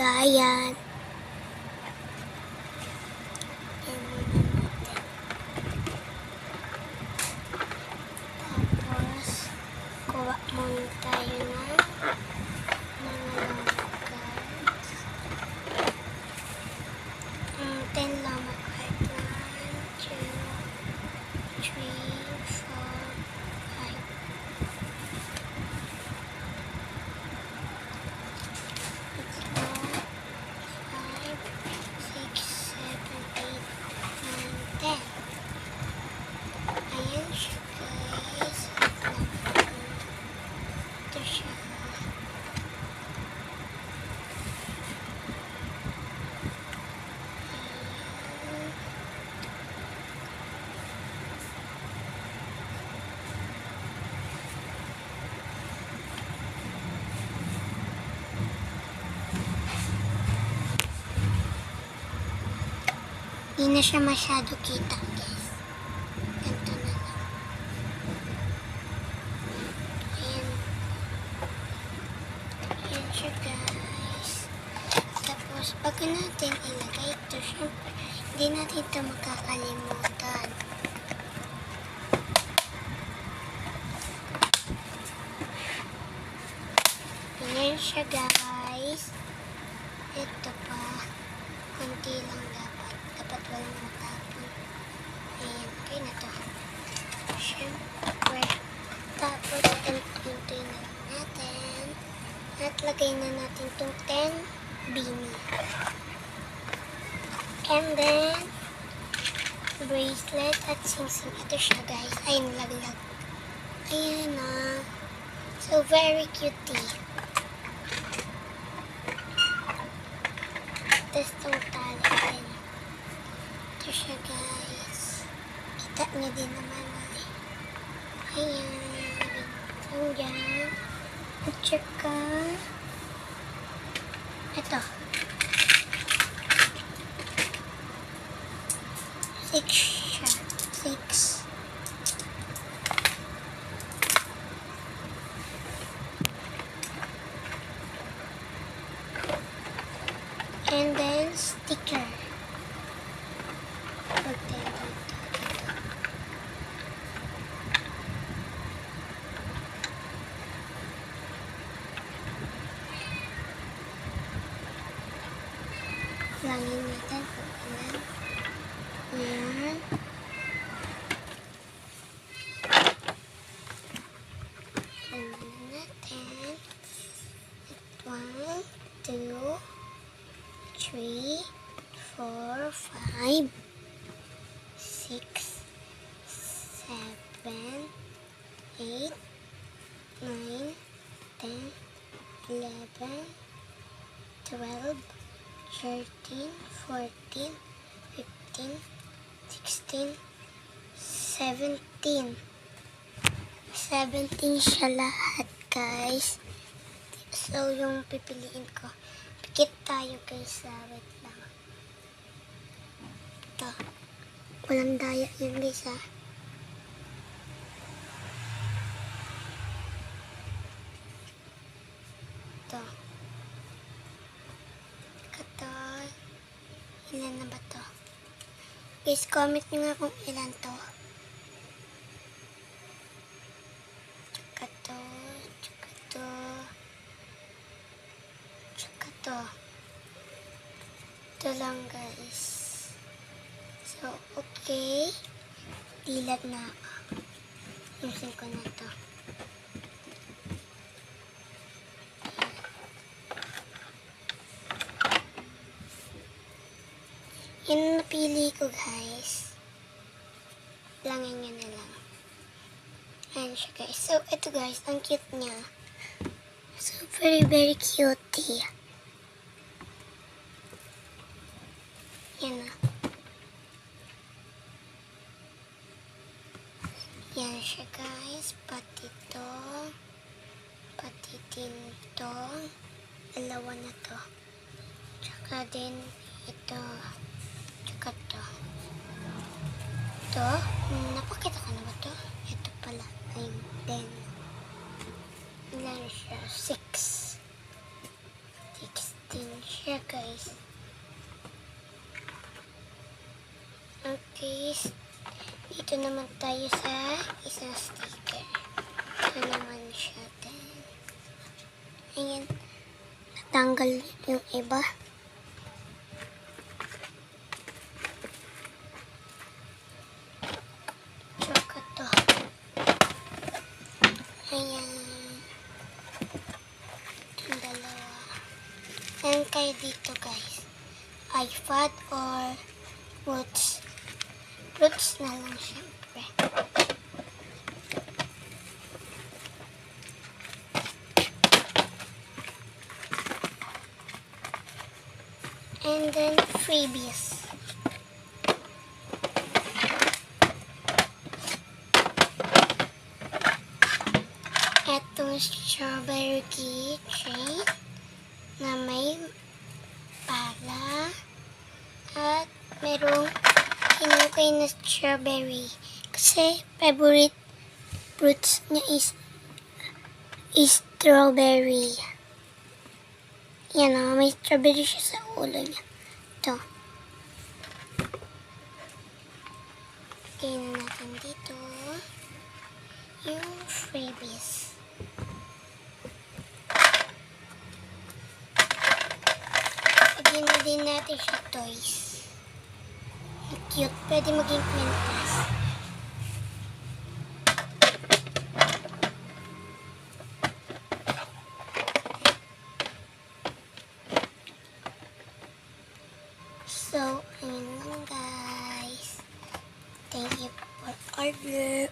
lagayan. Tapos, kuha muna tayo ng mga cards. 10 lang mag-card. 1, 2, 3, 4, 5. Ayan siya, guys. Ito siya. Hindi na siya masyado kita, guys. Ganito na lang. Ayan. Ayan siya, guys. Tapos, bago natin ilagay ito, syempre, hindi natin ito makakalimutan. Ayan siya, guys. Ito pa. Kunti lang dapat. Dapat walang matapon. Ayan, okay na to. Siyempre. Tapos, kunti na lang natin. At lagay na natin itong 10 beanie. And then, bracelet at sing-sing. Ito siya, guys. Ayun, laglag. Ayan na. So, very cutie. Tapos itong tali din. Ito siya, guys. Kita niyo din naman ay. Ayan. Ito dyan. At saka ito. 6 siya. 6. And then, sticker. Langin natin kung ilan. Ayan. Ayan natin. 1, 2, 3, 4, 5, 6, 7, 8, 9, 10, 11, 12, 13, 14, 15, 16, 17. 17 siya lahat, guys. So, yung pipiliin ko. Pikit tayo, guys. Wait lang. Ito. Walang daya yun, guys, ha. Ito. Ito. Ilan na ba to? Guys, comment nyo nga kung ilan to. Tsaka to. Tsaka to. Tsaka to. Ito lang, guys. So, okay. Dilat na ako. Yusin ko na to. Yung napili ko, guys. Langin nyo na lang. Ayan siya, guys. So, ito, guys. Ang cute niya. So, very, very cutie. Yan na. Yan siya, guys. Pati to. Pati din to. Dalawa na to. Tsaka din ito. Tsaka to. Ito. Napakita ka na ba to? Ito pala. Ayun. Then, ilan siya? 6. 16 siya. siya, guys. Okay. Dito naman tayo sa isang sticker. Ito naman siya din. Ayan. Natanggal yung iba. Tsaka to. Ayan. Itong dalawa. And kayo dito, guys. iPad or Roots. Roots na lang, syempre. And then, freebies. Etong strawberry keychain na may pala at merong hinukay na strawberry kasi favorite fruits niya is strawberry. Yan o, may strawberry siya sa ulo niya. Ito. Lagyan na natin dito yung freebies. Lagyan na din natin siya toys. Cute. Pwede maging quintas. So, ayun lang guys. Thank you for order.